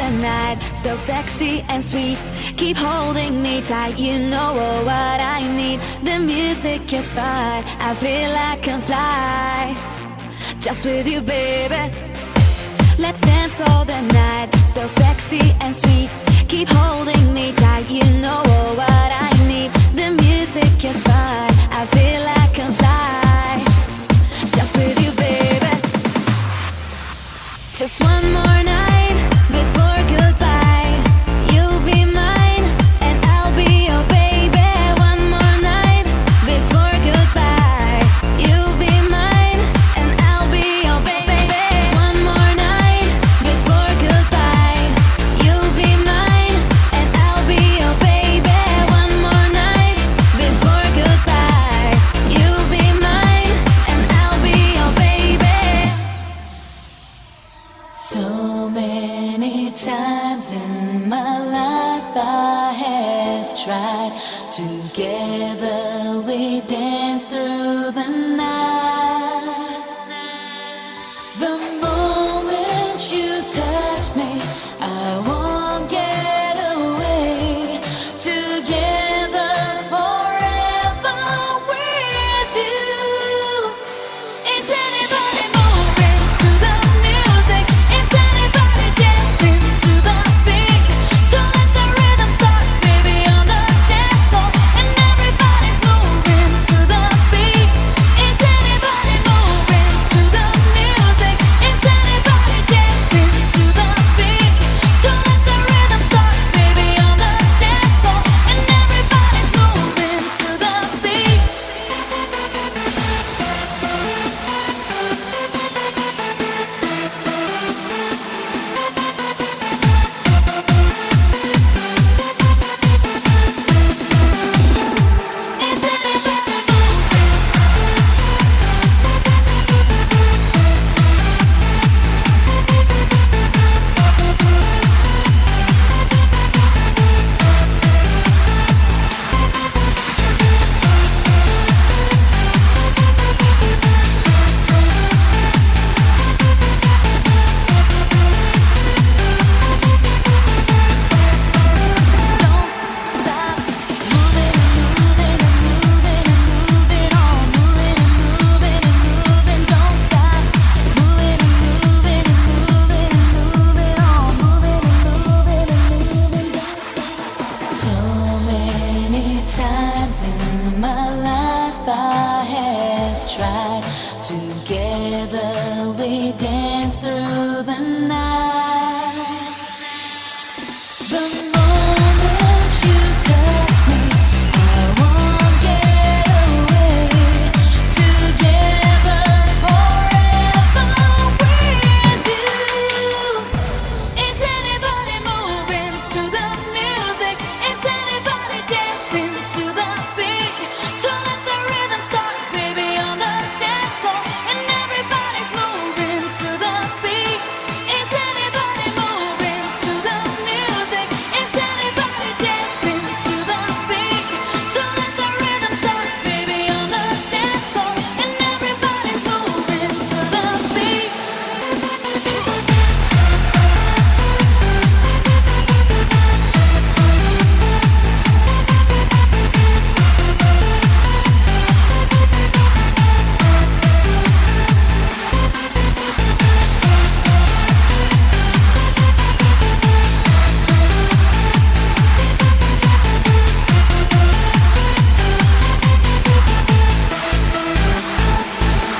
the night, so sexy and sweet. Keep holding me tight, you know what I need. The music is fine, I feel I can fly. Just with you, baby. Let's dance all the night, so sexy and sweet. Keep holding me tight, you know what I need. The music is fine, I feel I can fly. Just with you, baby. Just one more night before goodbye. You'll be mine and I'll be your baby. One more night before goodbye. You'll be mine and I'll be your baby. One more night before goodbye. You'll be mine and I'll be your baby. One more night before goodbye. You'll be mine and I'll be your baby. So many times in my life I have tried. Together we danced through the night. The moment you touch me, I won't get away. Together forever with you. Is anybody moving to the music? Is anybody dancing to the beat? So let the rhythm start, baby, on the dance floor. And everybody's moving to the beat. Is anybody moving to the music? Is anybody dancing to the beat? So let the rhythm start, baby, on the dance floor. And everybody's moving to the beat. So many times in my life I have tried. Together we danced through the night. The moment you touch me, I won't get away. Together forever with you. Is anybody moving to the music? Is anybody dancing to the beat? So let the rhythm start, baby, on the dance floor. And everybody's moving to the beat. Is anybody moving to the music? Is anybody dancing to the beat? So let the rhythm start, baby, on the dance floor. And everybody's moving to the beat.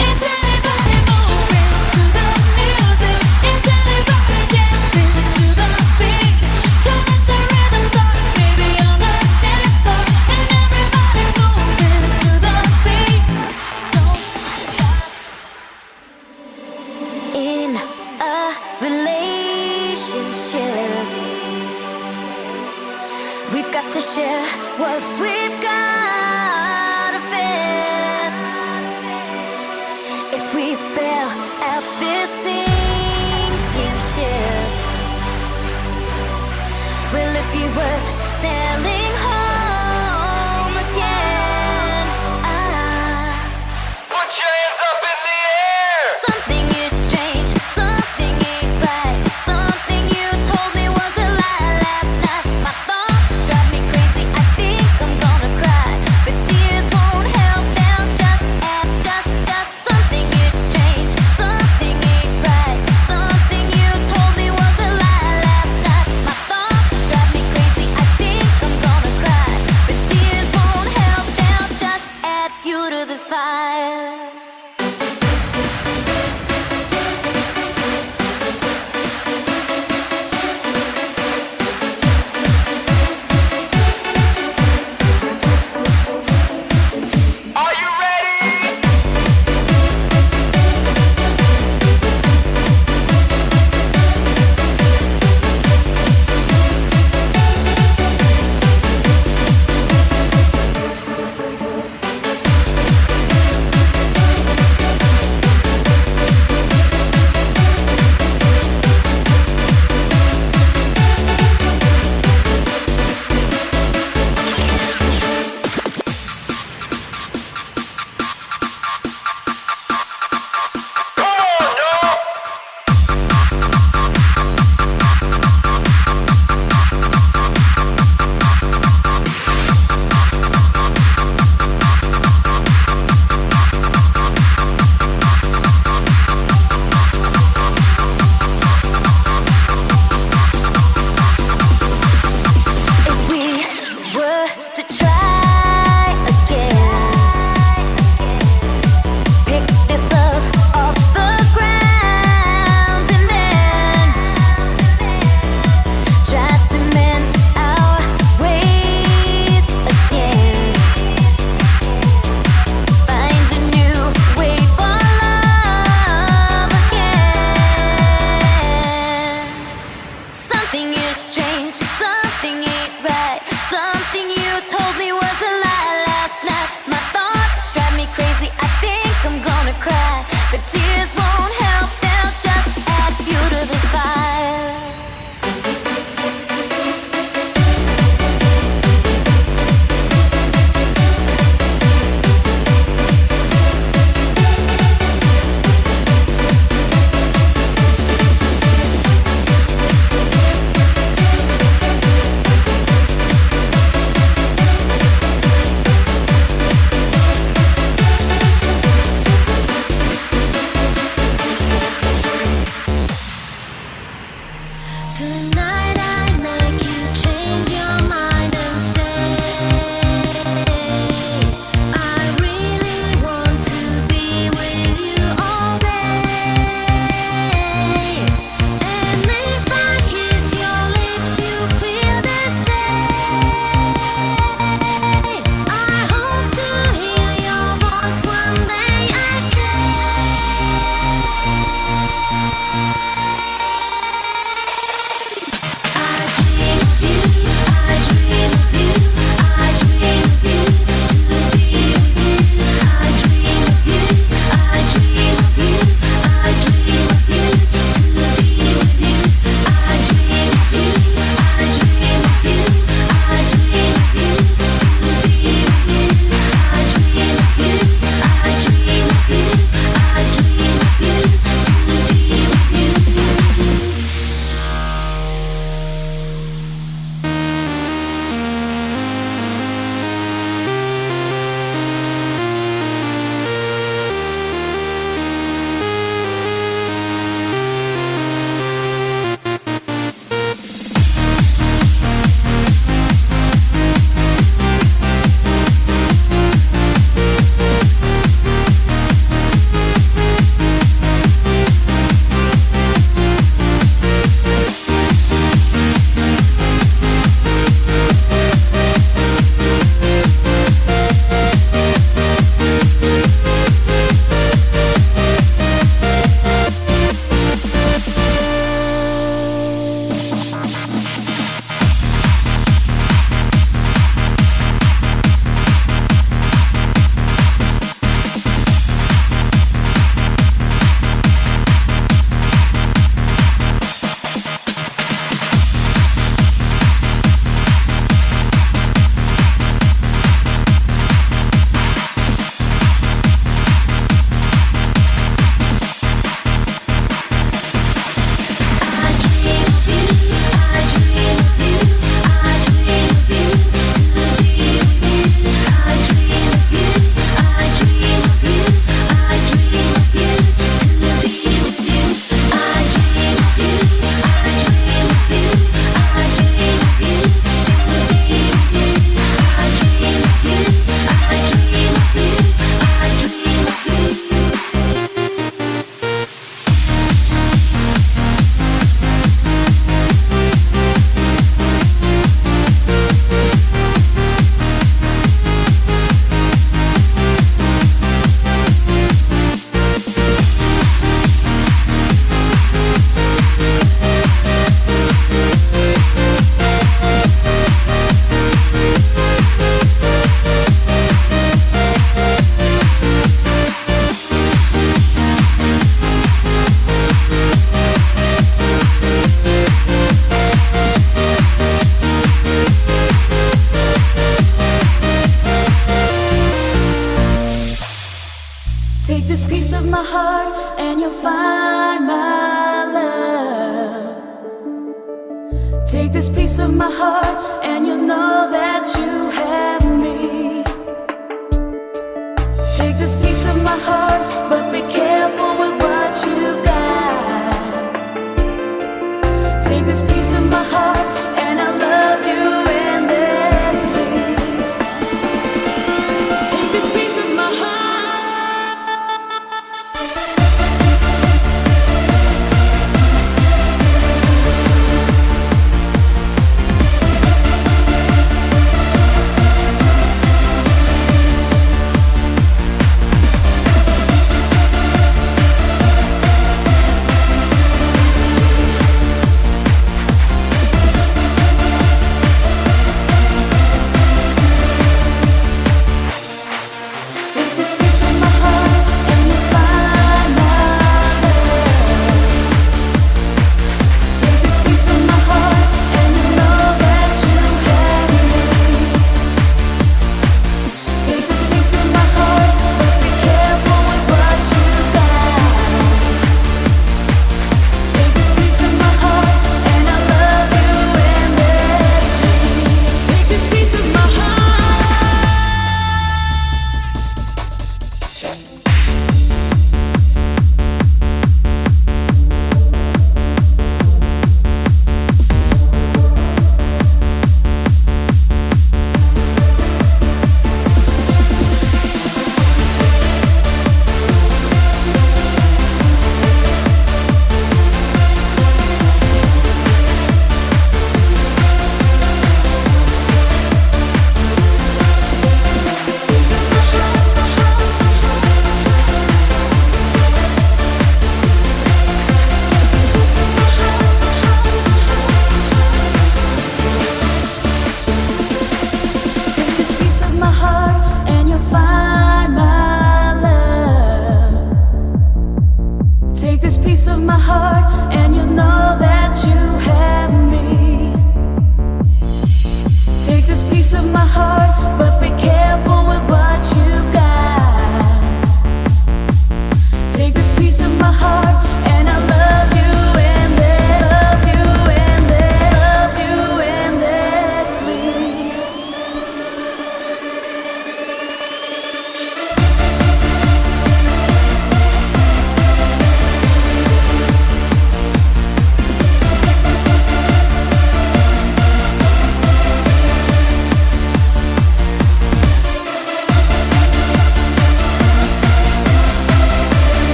Is anybody moving to the music? Is anybody dancing to the beat? So let the rhythm start, baby, on the dance floor. And everybody's moving to the beat. Don't stop. In a relationship, we've got to share what we've got. If we bail out this sinking ship, will it be worth sailing home again? Put your hands up in the air! Something is strange, something ain't right. Something you told me Take this piece of my heart and you'll find my love. Take this piece of my heart and you'll know that you have me. Take this piece of my heart, but be careful with what you've got. Take this piece of my heart and I love you endlessly. Take this piece of my heart.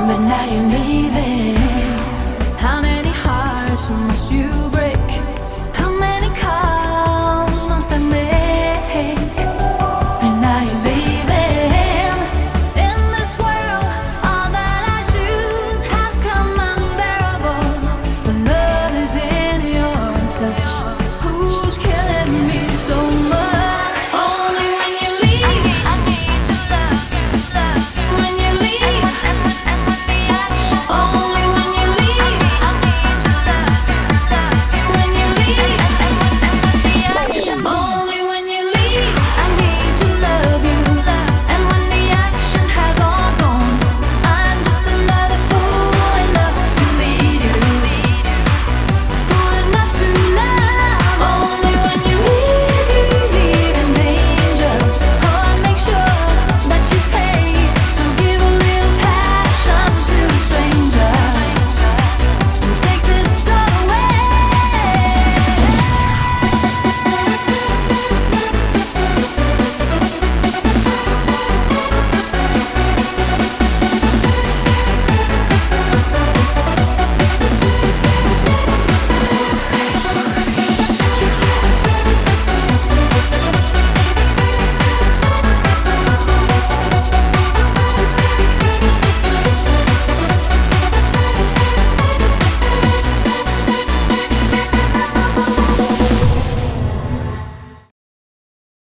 But now you're leaving.